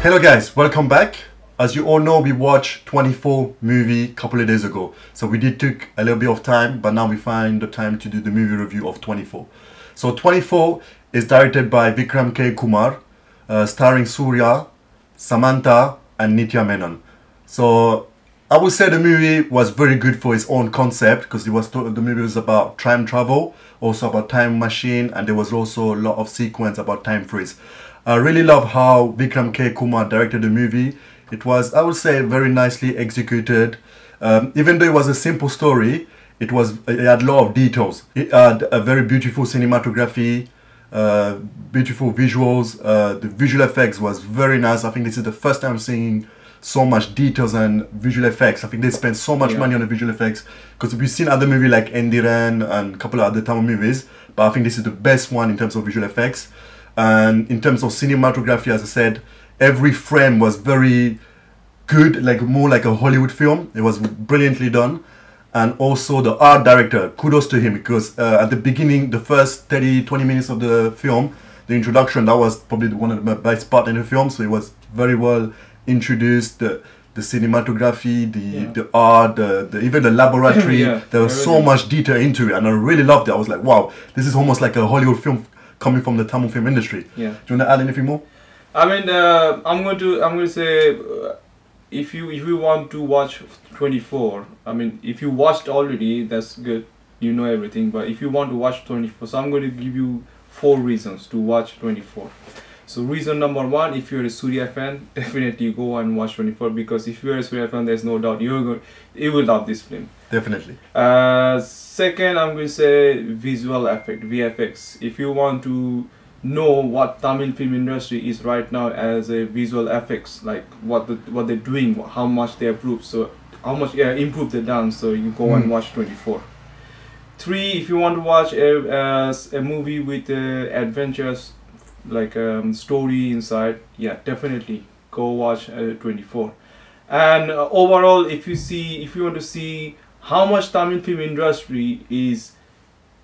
Hello guys, welcome back. As you all know, we watched 24 movie a couple of days ago. So we did took a little bit of time, but now we find the time to do the movie review of 24. So 24 is directed by Vikram K Kumar, starring Suriya, Samantha and Nithya Menen. So I would say the movie was very good for its own concept because the movie was about time travel, also about time machine, and there was also a lot of sequence about time freeze. I really love how Vikram K Kumar directed the movie. It was, I would say, very nicely executed. Even though it was a simple story, it had a lot of details. It had a very beautiful cinematography, beautiful visuals. The visual effects was very nice. I think this is the first time seeing so much details and visual effects. I think they spent so much money on the visual effects because we've seen other movies like Endiran and a couple of other Tamil movies, but I think this is the best one in terms of visual effects. And in terms of cinematography, as I said, every frame was very good, like more like a Hollywood film. It was brilliantly done. And also the art director, kudos to him, because at the beginning, the first 30-20 minutes of the film, the introduction, that was probably one of the best parts in the film. So it was very well introduced. The cinematography, the art, even the laboratory, there was so much detail into it, and I really loved it. I was like, wow, this is almost like a Hollywood film coming from the Tamil film industry. Yeah. Do you want to add anything more? I mean, I'm going to say, if you want to watch 24, I mean, if you watched already, that's good. You know everything. But if you want to watch 24, so I'm going to give you 4 reasons to watch 24. So reason number 1, if you're a Suriya fan, definitely go and watch 24, because if you're a Suriya fan, there's no doubt you will love this film. Definitely. Second, I'm going to say visual effect, VFX. If you want to know what Tamil film industry is right now as a visual effects, like what they're doing, how much they improve, so how much improve they done, so you go and watch 24. 3, if you want to watch a movie with adventures, like story inside, definitely go watch 24. And overall, if you want to see how much Tamil film industry is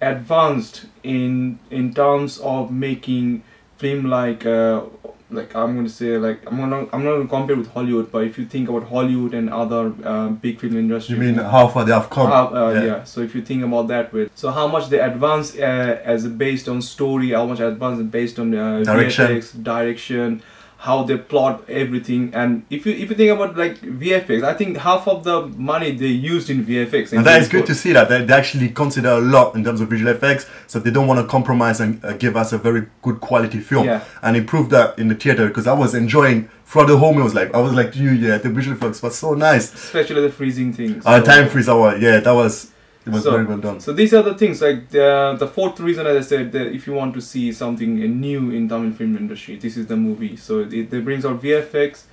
advanced in terms of making film, like I'm going to say, like I'm not going to compare with Hollywood, but if you think about Hollywood and other big film industry, you mean how far they have come? Yeah. So if you think about that way, so how much they advance as based on story, how much advance based on VFX, direction, how they plot everything. And if you think about like VFX, I think half of the money they used in VFX. And that is good to see that they actually consider a lot in terms of visual effects, so they don't want to compromise and give us a very good quality film and improve that in the theater, because I was enjoying throughout the whole movie. I was like you, the visual effects was so nice, especially the freezing things. Time freeze hour, it was very well done. So these are the things, like the 4th reason, as I said, that if you want to see something new in Tamil film industry, this is the movie. So it brings out VFX,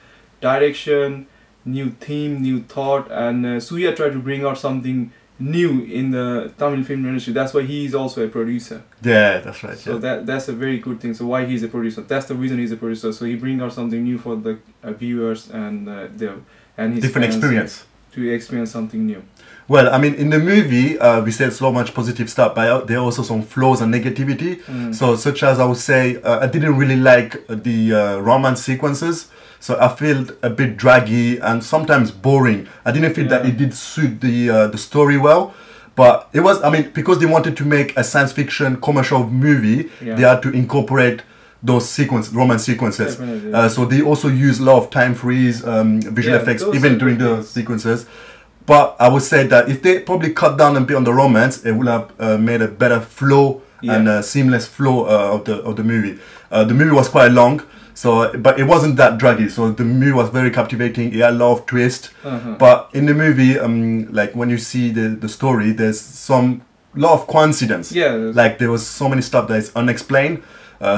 direction, new theme, new thought, and Suriya tried to bring out something new in the Tamil film industry. That's why he is also a producer. Yeah, that's right. So that's a very good thing. So why he's a producer? That's the reason he's a producer. So he brings out something new for the viewers and his different experience. To experience something new. Well, I mean, in the movie, we said so much positive stuff, but there are also some flaws and negativity. So, such as I would say, I didn't really like the romance sequences. So I felt a bit draggy and sometimes boring. I didn't feel that it did suit the story well. But it was, I mean, because they wanted to make a science fiction commercial movie, they had to incorporate those romance sequences. So they also use a lot of time freeze, visual effects, even during the sequences. But I would say that if they probably cut down a bit on the romance, it would have made a better flow and a seamless flow of the movie. The movie was quite long, but it wasn't that draggy. So the movie was very captivating. It had a lot of twists. But in the movie, like when you see the story, there's a lot of coincidence. Like there was so many stuff that is unexplained.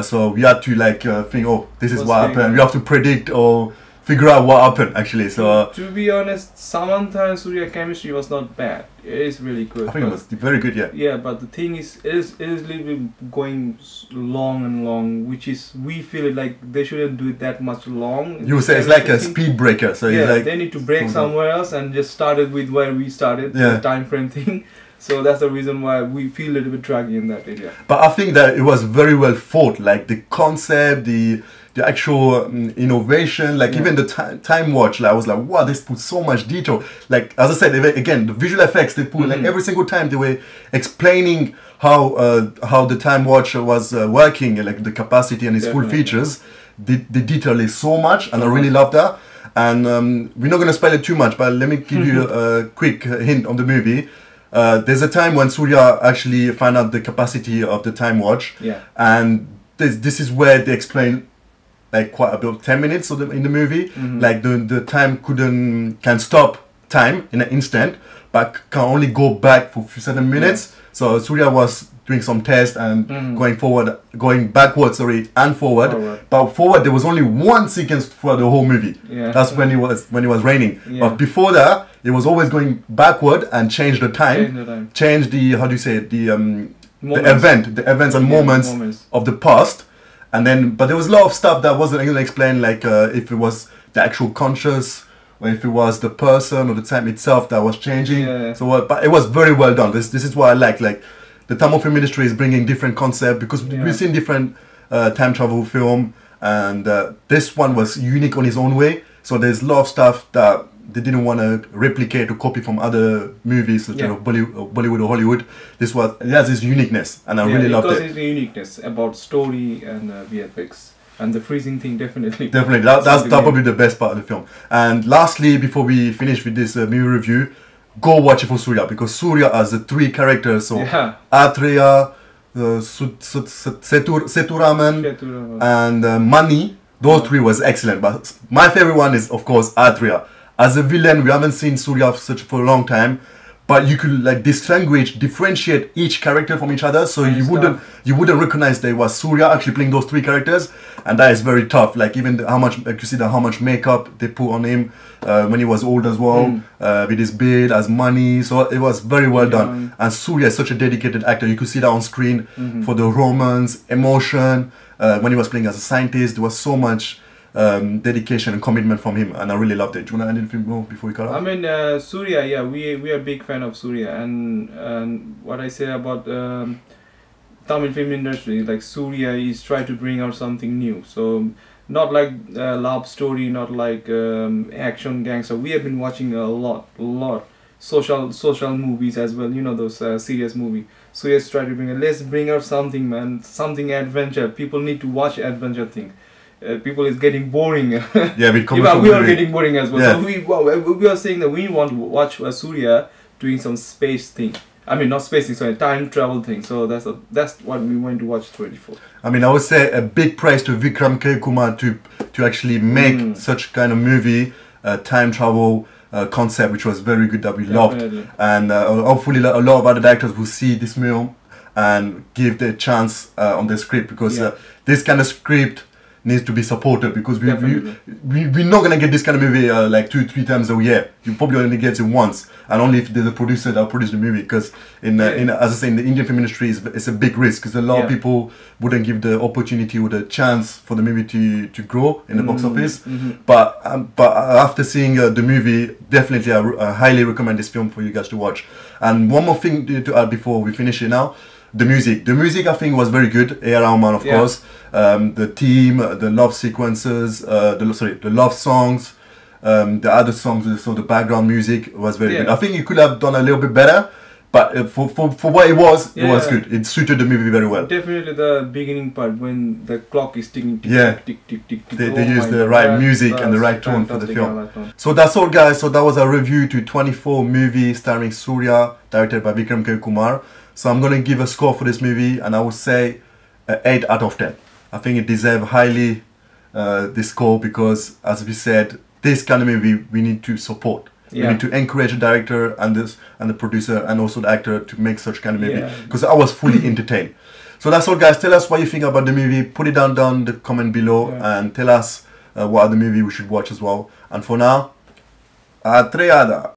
So we had to think, oh, this is what happened. We have to predict or figure out what happened actually. So to be honest, Samantha and Suriya chemistry was not bad. It is really good. I think it was very good, Yeah, but the thing is, it is a little bit going long and long, which is, we feel like they shouldn't do it that much long. You would say it's like a speed breaker. So they need to break somewhere else and just started with where we started, the time frame thing. So that's the reason why we feel a little bit draggy in that area. But I think that it was very well thought, like the concept, the the actual innovation, like even the time watch. Like, I was like, wow, this put so much detail. Like as I said, again, the visual effects they put like every single time they were explaining how the time watch was working, like the capacity and its full features. The detail is so much, and I really love that. And we're not going to spoil it too much, but let me give you a quick hint on the movie. There's a time when Suriya actually found out the capacity of the time watch, and this is where they explain like quite about 10 minutes in the movie. Like the time can stop time in an instant, but can only go back for 7 minutes. So Suriya was doing some tests and going backwards, and forward. But forward there was only one sequence for the whole movie. That's when it was raining. But before that, it was always going backward and change the time, change the events and moments of the past. And then, but there was a lot of stuff that wasn't even explained, like if it was the actual conscious, or if it was the person or the time itself that was changing. So, but it was very well done. This is what I like the Tamil film industry is bringing different concepts, because we've seen different time travel film, and this one was unique on its own way. So there's a lot of stuff that they didn't want to replicate or copy from other movies, such as Bollywood or Hollywood. It has this uniqueness, and I really loved it. Because it's the uniqueness about story and VFX. And the freezing thing, definitely. That's probably the best part of the film. And lastly, before we finish with this movie review, go watch it for Suriya, because Suriya has the 3 characters. So Atreya, Seturaman, and Mani. Those 3 was excellent. But my favorite one is, of course, Atreya. As a villain, we haven't seen Suriya for a long time, but you could like differentiate each character from each other, so you wouldn't recognize there was Suriya actually playing those 3 characters, and that is very tough. Like even how much makeup they put on him when he was old as well, with his beard as Mani. So it was very well done. And Suriya is such a dedicated actor. You could see that on screen for the romance, emotion. When he was playing as a scientist, there was so much dedication and commitment from him, and I really loved it. Do you want to add anything more before we cut off? I mean, Suriya, we are a big fan of Suriya, and what I say about Tamil film industry, like Suriya is trying to bring out something new. So not like love story, not like action gangster. We have been watching a lot social movies as well. You know, those serious movie. So let's try to let's bring out something, man, something adventure. People need to watch adventure thing. People is getting boring. We are getting boring as well. So we are saying that we want to watch Suriya doing some space thing. I mean, not space thing, sorry, time travel thing. So that's what we want to watch 24. I mean, I would say a big praise to Vikram K Kumar to actually make such kind of movie, time travel concept, which was very good, that we loved. And hopefully a lot of other directors will see this film and give the chance on the script, because this kind of script needs to be supported, because we're not going to get this kind of movie like 2-3 times a year. You probably only get it once, and only if there's a producer that will produce the movie, because as I say, in the Indian film industry, it's a big risk, because a lot of people wouldn't give the opportunity or the chance for the movie to grow in the box office. But after seeing the movie, definitely I highly recommend this film for you guys to watch. And one more thing to add before we finish it now. The music I think was very good. A.R. Rahman, of course. The theme, the love sequences, the love songs, the other songs, so the background music was very good. I think you could have done a little bit better, but for what it was good. It suited the movie very well. Definitely the beginning part when the clock is ticking, tick, tick, tick, tick, tick. They used the right music and the right tone for the film. So that's all, guys. So that was a review to 24 movie starring Suriya, directed by Vikram K Kumar. So I'm going to give a score for this movie, and I would say 8 out of 10. I think it deserves highly this score, because as we said, this kind of movie we need to support. We need to encourage the director and the producer and also the actor to make such kind of movie, because I was fully entertained. So that's all, guys. Tell us what you think about the movie. Put it down in the comment below and tell us what other movie we should watch as well. And for now, Atreya.